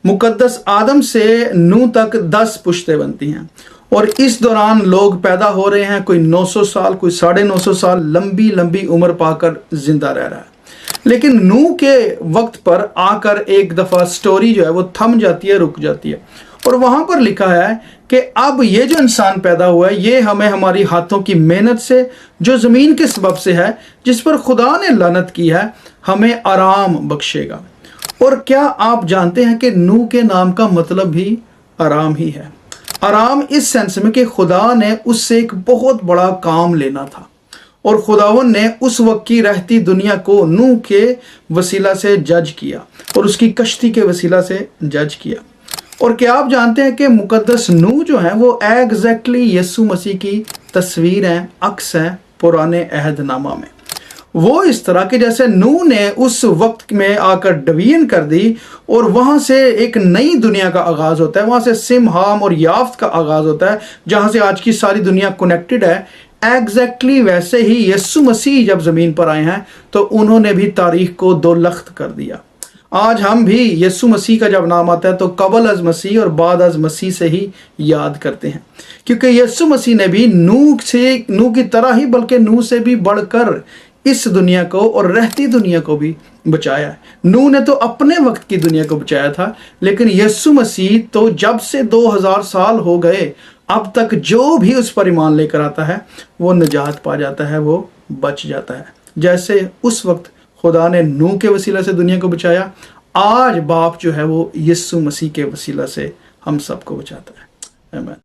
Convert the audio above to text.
मुकद्दस आदम से नूह तक 10 पुश्तें बनती हैं और इस दौरान लोग पैदा हो रहे हैं। कोई 900 साल, कोई 950 साल लंबी लंबी उम्र पाकर जिंदा रह रहा है। लेकिन नूह के वक्त पर आकर एक दफ़ा स्टोरी जो है वो थम जाती है, रुक जाती है, और वहाँ पर लिखा है कि अब ये जो इंसान पैदा हुआ है ये हमें हमारी हाथों की मेहनत से, जो ज़मीन के सबब से है, जिस पर खुदा ने लानत की है, हमें आराम बख्शेगा। और क्या आप जानते हैं कि नूह के नाम का मतलब भी आराम ही है। आराम इस सेंस में कि खुदा ने उससे एक बहुत बड़ा काम लेना था और खुदावन ने उस वक्त की रहती दुनिया को नूह के वसीला से जज किया और उसकी कश्ती के वसीला से जज किया। और क्या आप जानते हैं कि मुकद्दस नूह जो है वो एग्जैक्टली यीशु मसीह की तस्वीर है, अक्स है पुराने अहदनामा में। वो इस तरह के जैसे नूह ने उस वक्त में आकर डिवीजन कर दी और वहाँ से एक नई दुनिया का आगाज़ होता है, वहाँ से सिम, हाम और याफ्त का आगाज़ होता है, जहाँ से आज की सारी दुनिया कनेक्टेड है। एग्जैक्टली वैसे ही यीशु मसीह जब ज़मीन पर आए हैं तो उन्होंने भी तारीख को दो लख्त कर दिया। आज हम भी यीशु मसीह का जब नाम आता है तो कबल अज मसीह और बाद अज मसीह से ही याद करते हैं, क्योंकि यीशु मसीह ने भी नूह की तरह ही, बल्कि नूह से भी बढ़कर इस दुनिया को और रहती दुनिया को भी बचाया है। नूह ने तो अपने वक्त की दुनिया को बचाया था, लेकिन यीशु मसीह तो जब से 2000 साल हो गए अब तक जो भी उस पर ईमान लेकर आता है वो निजात पा जाता है, वो बच जाता है। जैसे उस वक्त खुदा ने नूह के वसीला से दुनिया को बचाया, आज बाप जो है वो यीशु मसीह के वसीला से हम सबको बचाता है। आमीन।